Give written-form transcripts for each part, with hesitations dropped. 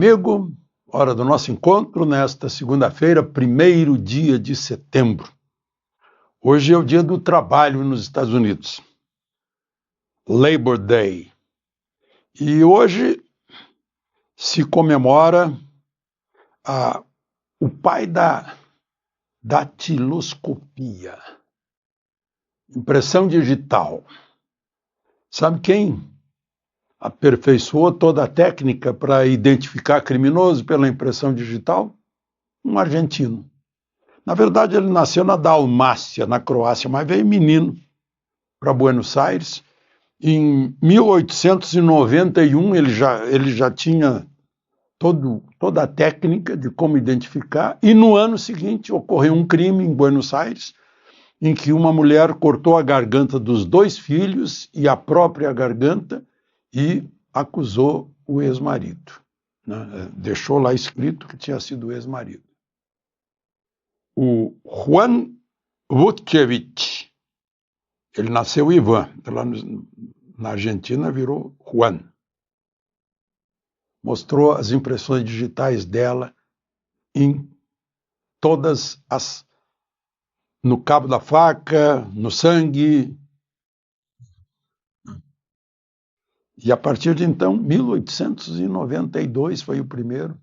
Amigo, hora do nosso encontro nesta segunda-feira, 1º dia de setembro. Hoje é o dia do trabalho nos Estados Unidos, Labor Day. E hoje se comemora o pai da datiloscopia, impressão digital. Sabe quem aperfeiçoou toda a técnica para identificar criminoso pela impressão digital? Um argentino. Na verdade, ele nasceu na Dalmácia, na Croácia, mas veio menino para Buenos Aires. Em 1891, ele já tinha toda a técnica de como identificar, e no ano seguinte ocorreu um crime em Buenos Aires, em que uma mulher cortou a garganta dos 2 filhos e a própria garganta e acusou o ex-marido, né? Deixou lá escrito que tinha sido o ex-marido. O Juan Vukcevic, ele nasceu Ivan, lá na Argentina virou Juan. Mostrou as impressões digitais dela em todas no cabo da faca, no sangue. E a partir de então, 1892 foi o primeiro.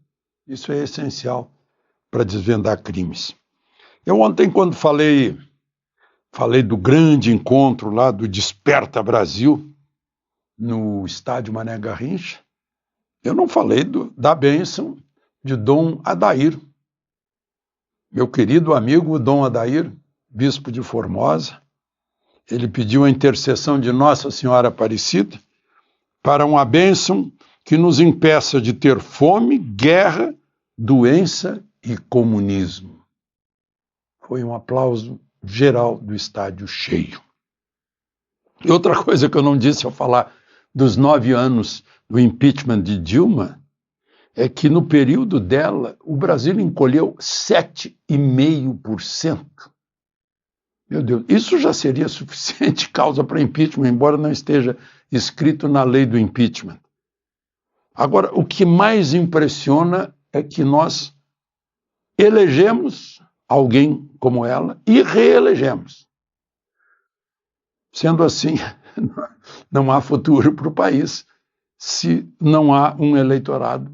Isso é essencial para desvendar crimes. Eu ontem, quando falei do grande encontro lá do Desperta Brasil, no estádio Mané Garrincha, eu não falei da bênção de Dom Adair. Meu querido amigo Dom Adair, bispo de Formosa, ele pediu a intercessão de Nossa Senhora Aparecida para uma bênção que nos impeça de ter fome, guerra, doença e comunismo. Foi um aplauso geral do estádio cheio. E outra coisa que eu não disse ao falar dos 9 anos do impeachment de Dilma é que no período dela o Brasil encolheu 7,5%. Meu Deus, isso já seria suficiente causa para impeachment, embora não esteja escrito na lei do impeachment. Agora, o que mais impressiona é que nós elegemos alguém como ela e reelegemos. Sendo assim, não há futuro para o país se não há um eleitorado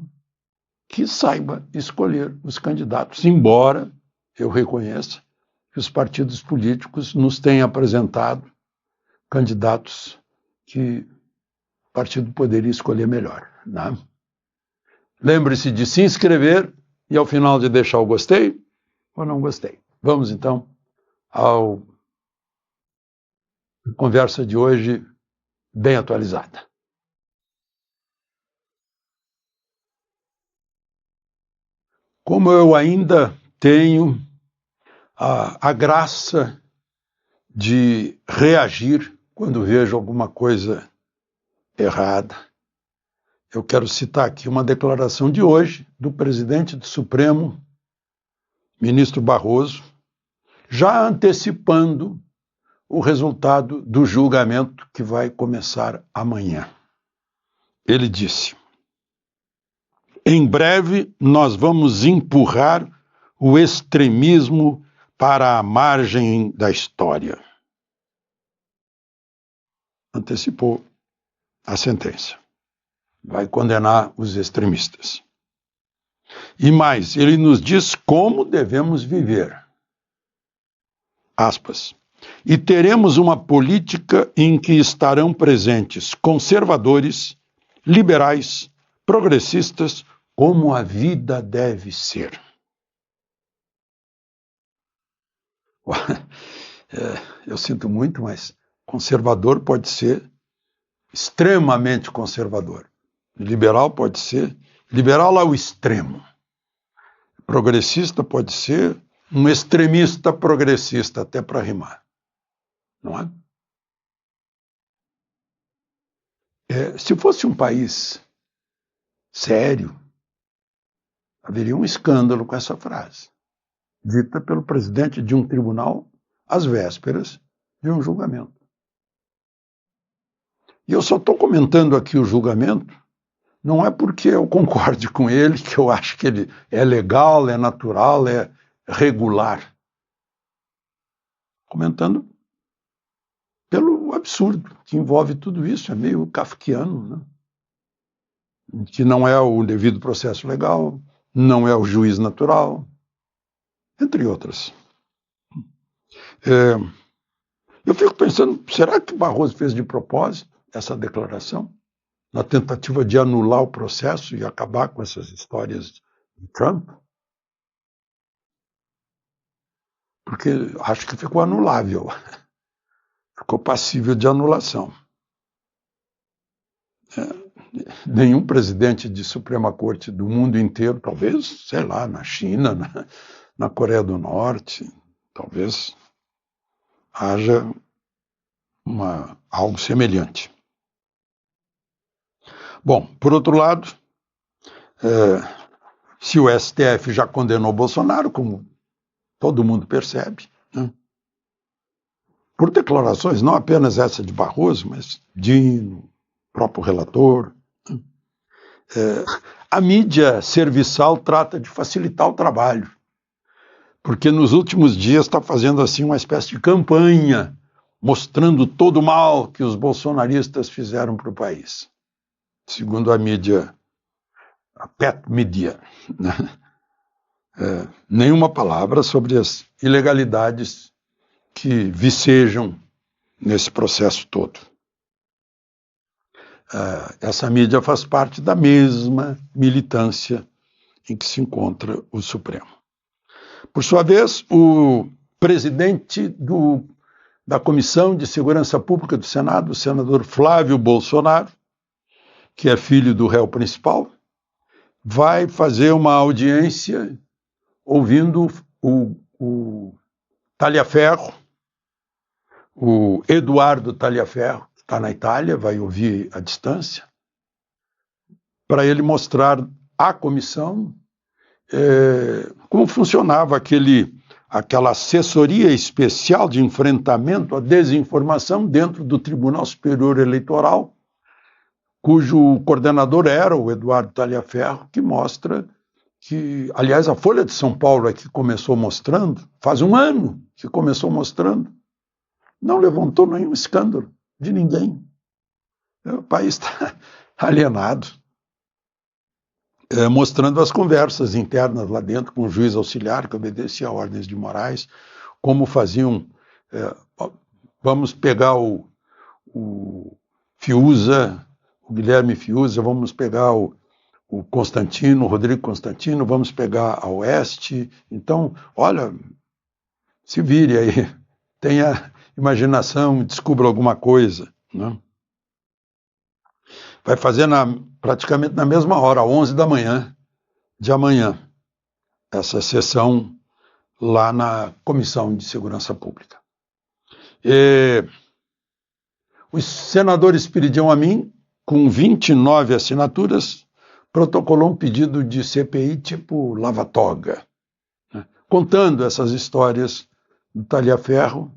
que saiba escolher os candidatos, embora eu reconheça que os partidos políticos nos têm apresentado candidatos que o partido poderia escolher melhor, né? Lembre-se de se inscrever e ao final de deixar o gostei ou não gostei. Vamos então à conversa de hoje bem atualizada. Como eu ainda tenho a graça de reagir quando vejo alguma coisa errada, eu quero citar aqui uma declaração de hoje do presidente do Supremo, ministro Barroso, já antecipando o resultado do julgamento que vai começar amanhã. Ele disse: em breve nós vamos empurrar o extremismo para a margem da história. Antecipou a sentença. Vai condenar os extremistas. E mais, ele nos diz como devemos viver. Aspas. E teremos uma política em que estarão presentes conservadores, liberais, progressistas, como a vida deve ser. Eu sinto muito, mas conservador pode ser extremamente conservador. Liberal pode ser liberal ao extremo. Progressista pode ser um extremista progressista, até para rimar. Não é? Se fosse um país sério, haveria um escândalo com essa frase, dita pelo presidente de um tribunal às vésperas de um julgamento. E eu só estou comentando aqui o julgamento não é porque eu concorde com ele que eu acho que ele é legal, é natural, é regular. Comentando pelo absurdo que envolve tudo isso, é meio kafkiano, né? Que não é o devido processo legal, não é o juiz natural, entre outras. Eu fico pensando, será que Barroso fez de propósito essa declaração, na tentativa de anular o processo e acabar com essas histórias de Trump? Porque acho que ficou anulável, ficou passível de anulação. Nenhum presidente de Suprema Corte do mundo inteiro, talvez, sei lá, na China, na Coreia do Norte, talvez haja algo semelhante. Bom, por outro lado, se o STF já condenou Bolsonaro, como todo mundo percebe, né, por declarações, não apenas essa de Barroso, mas Dino, próprio relator, a mídia serviçal trata de facilitar o trabalho, porque nos últimos dias está fazendo assim uma espécie de campanha, mostrando todo o mal que os bolsonaristas fizeram para o país, segundo a mídia, a pet media, né? Nenhuma palavra sobre as ilegalidades que vicejam nesse processo todo. Essa mídia faz parte da mesma militância em que se encontra o Supremo. Por sua vez, o presidente da Comissão de Segurança Pública do Senado, o senador Flávio Bolsonaro, que é filho do réu principal, vai fazer uma audiência ouvindo o Talhaferro, o Eduardo Talhaferro, que está na Itália, vai ouvir à distância, para ele mostrar à comissão como funcionava aquela assessoria especial de enfrentamento à desinformação dentro do Tribunal Superior Eleitoral, cujo coordenador era o Eduardo Talhaferro, que mostra que, aliás, a Folha de São Paulo é que começou mostrando, faz um ano que começou mostrando, não levantou nenhum escândalo de ninguém. O país está alienado. Mostrando as conversas internas lá dentro com o juiz auxiliar que obedecia a ordens de Moraes, como faziam, vamos pegar o Fiuza, o Guilherme Fiuza, vamos pegar o Constantino, o Rodrigo Constantino, vamos pegar a Oeste. Então, olha, se vire aí, tenha imaginação, descubra alguma coisa, né? Vai fazer praticamente na mesma hora, às 11 da manhã de amanhã, essa sessão lá na Comissão de Segurança Pública. Os senadores Espiridião Amin, com 29 assinaturas, protocolou um pedido de CPI tipo lava-toga, né, contando essas histórias do Talhaferro,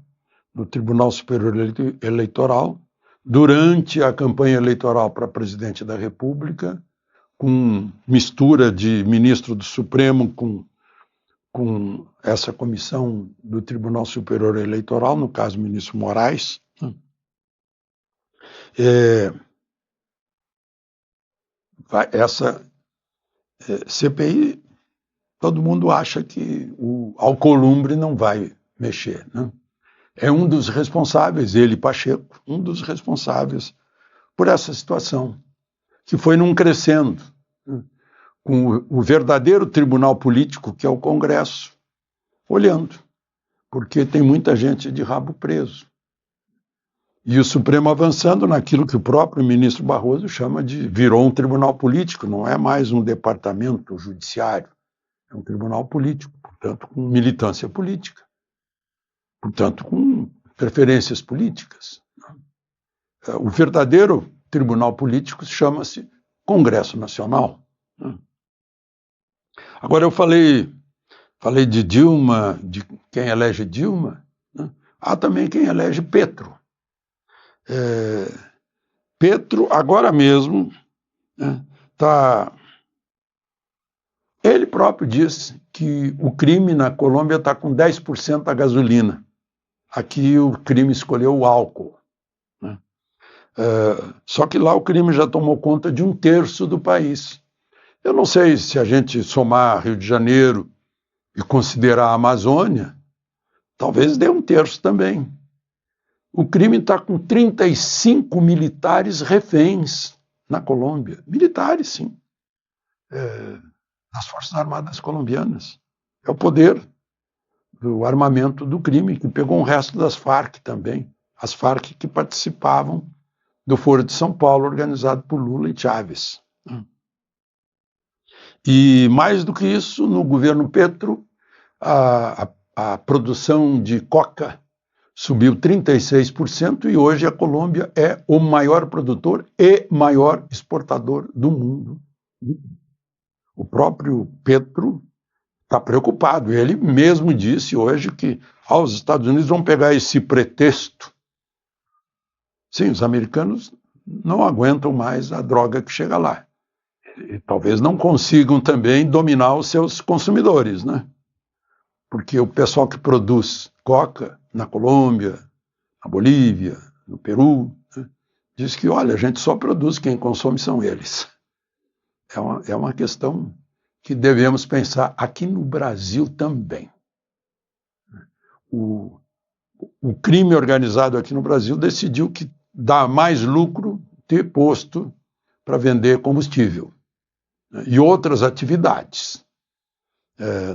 do Tribunal Superior Eleitoral, durante a campanha eleitoral para presidente da República, com mistura de ministro do Supremo com essa comissão do Tribunal Superior Eleitoral, no caso, o ministro Moraes. Essa CPI, todo mundo acha que o Alcolumbre não vai mexer, né? É um dos responsáveis, ele, Pacheco, um dos responsáveis por essa situação, que foi num crescendo, né, com o verdadeiro tribunal político, que é o Congresso, olhando, porque tem muita gente de rabo preso. E o Supremo avançando naquilo que o próprio ministro Barroso chama de virou um tribunal político, não é mais um departamento judiciário, é um tribunal político, portanto, com militância política, portanto, com preferências políticas. O verdadeiro tribunal político chama-se Congresso Nacional. Agora, eu falei de Dilma, de quem elege Dilma, né? Há também quem elege Petro. Petro, agora mesmo, né, Ele próprio diz que o crime na Colômbia está com 10% da gasolina. Aqui o crime escolheu o álcool, né? Só que lá o crime já tomou conta de 1/3 do país. Eu não sei se a gente somar Rio de Janeiro e considerar a Amazônia, talvez dê 1/3 também. O crime está com 35 militares reféns na Colômbia. Militares, sim. Das Forças Armadas colombianas. É o poder do armamento do crime, que pegou um resto das Farc também. As Farc que participavam do Foro de São Paulo, organizado por Lula e Chávez. E mais do que isso, no governo Petro, a produção de coca subiu 36% e hoje a Colômbia é o maior produtor e maior exportador do mundo. O próprio Petro está preocupado. Ele mesmo disse hoje que os Estados Unidos vão pegar esse pretexto. Sim, os americanos não aguentam mais a droga que chega lá. E talvez não consigam também dominar os seus consumidores, né? Porque o pessoal que produz coca na Colômbia, na Bolívia, no Peru, né, diz que, olha, a gente só produz, quem consome são eles. É uma questão que devemos pensar aqui no Brasil também. O crime organizado aqui no Brasil decidiu que dá mais lucro ter posto para vender combustível, né, e outras atividades.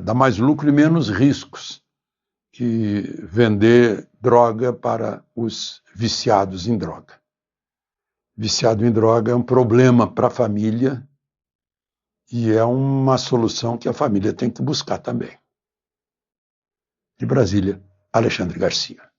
Dá mais lucro e menos riscos que vender droga para os viciados em droga. Viciado em droga é um problema para a família e é uma solução que a família tem que buscar também. De Brasília, Alexandre Garcia.